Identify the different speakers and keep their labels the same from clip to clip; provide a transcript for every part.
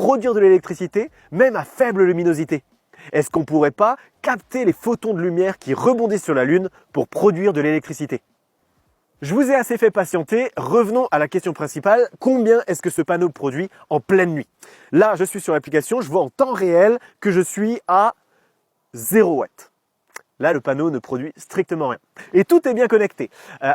Speaker 1: produire de l'électricité, même à faible luminosité. Est-ce qu'on ne pourrait pas capter les photons de lumière qui rebondissent sur la Lune pour produire de l'électricité? Je vous ai assez fait patienter, revenons à la question principale, combien est-ce que ce panneau produit en pleine nuit? Là, je suis sur l'application, je vois en temps réel que je suis à 0 watts. Là, le panneau ne produit strictement rien. Et tout est bien connecté.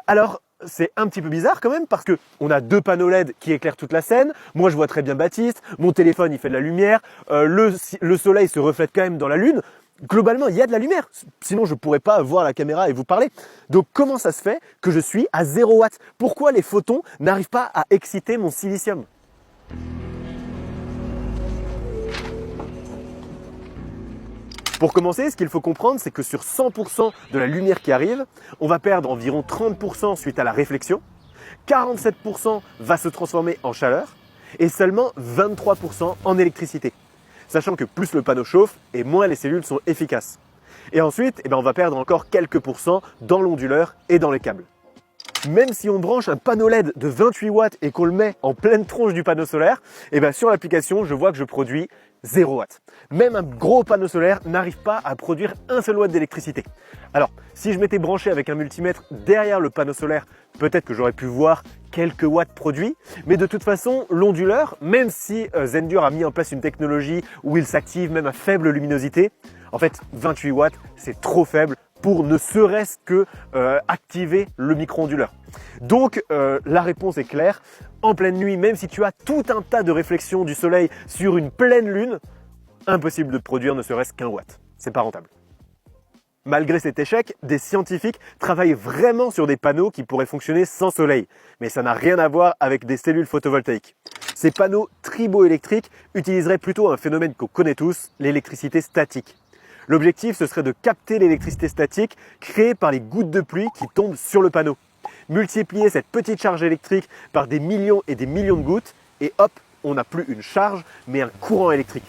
Speaker 1: Alors, c'est un petit peu bizarre quand même parce que on a deux panneaux LED qui éclairent toute la scène. Moi, je vois très bien Baptiste. Mon téléphone, il fait de la lumière. Le soleil se reflète quand même dans la Lune. Globalement, il y a de la lumière. Sinon, je ne pourrais pas voir la caméra et vous parler. Donc, comment ça se fait que je suis à 0 watts? Pourquoi les photons n'arrivent pas à exciter mon silicium? Pour commencer, ce qu'il faut comprendre, c'est que sur 100% de la lumière qui arrive, on va perdre environ 30% suite à la réflexion, 47% va se transformer en chaleur et seulement 23% en électricité. Sachant que plus le panneau chauffe et moins les cellules sont efficaces. Et ensuite, on va perdre encore quelques pourcents dans l'onduleur et dans les câbles. Même si on branche un panneau LED de 28 watts et qu'on le met en pleine tronche du panneau solaire, sur l'application, je vois que je produis 0 watts. Même un gros panneau solaire n'arrive pas à produire un seul watt d'électricité. Alors, si je m'étais branché avec un multimètre derrière le panneau solaire, peut-être que j'aurais pu voir quelques watts produits, mais de toute façon, l'onduleur, même si Zendur a mis en place une technologie où il s'active même à faible luminosité, en fait, 28 watts, c'est trop faible pour ne serait-ce que activer le micro-onduleur. Donc la réponse est claire, en pleine nuit, même si tu as tout un tas de réflexions du soleil sur une pleine lune, impossible de produire ne serait-ce qu'un watt. C'est pas rentable. Malgré cet échec, des scientifiques travaillent vraiment sur des panneaux qui pourraient fonctionner sans soleil. Mais ça n'a rien à voir avec des cellules photovoltaïques. Ces panneaux triboélectriques utiliseraient plutôt un phénomène qu'on connaît tous, l'électricité statique. L'objectif, ce serait de capter l'électricité statique créée par les gouttes de pluie qui tombent sur le panneau. Multiplier cette petite charge électrique par des millions et des millions de gouttes et hop, on n'a plus une charge mais un courant électrique.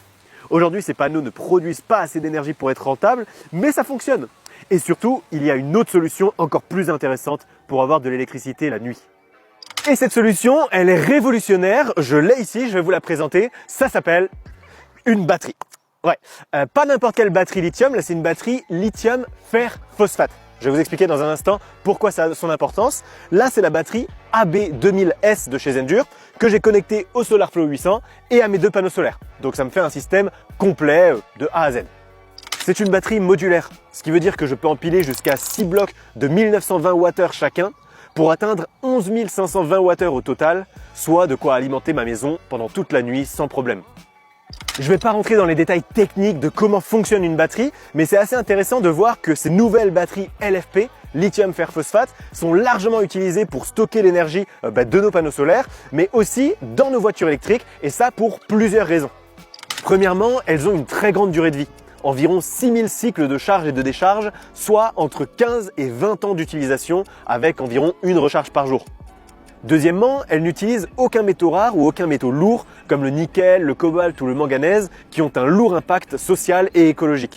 Speaker 1: Aujourd'hui, ces panneaux ne produisent pas assez d'énergie pour être rentables, mais ça fonctionne. Et surtout, il y a une autre solution encore plus intéressante pour avoir de l'électricité la nuit. Et cette solution, elle est révolutionnaire, je l'ai ici, je vais vous la présenter, ça s'appelle une batterie. Ouais, pas n'importe quelle batterie lithium, là c'est une batterie lithium fer phosphate. Je vais vous expliquer dans un instant pourquoi ça a son importance. Là c'est la batterie AB2000S de chez Zendur que j'ai connectée au SolarFlow 800 et à mes deux panneaux solaires. Donc ça me fait un système complet de A à Z. C'est une batterie modulaire, ce qui veut dire que je peux empiler jusqu'à 6 blocs de 1920 Wh chacun pour atteindre 11 520 Wh au total, soit de quoi alimenter ma maison pendant toute la nuit sans problème. Je ne vais pas rentrer dans les détails techniques de comment fonctionne une batterie, mais c'est assez intéressant de voir que ces nouvelles batteries LFP, lithium fer phosphate, sont largement utilisées pour stocker l'énergie de nos panneaux solaires, mais aussi dans nos voitures électriques, et ça pour plusieurs raisons. Premièrement, elles ont une très grande durée de vie, environ 6000 cycles de charge et de décharge, soit entre 15 et 20 ans d'utilisation avec environ une recharge par jour. Deuxièmement, elles n'utilisent aucun métaux rare ou aucun métaux lourd comme le nickel, le cobalt ou le manganèse qui ont un lourd impact social et écologique.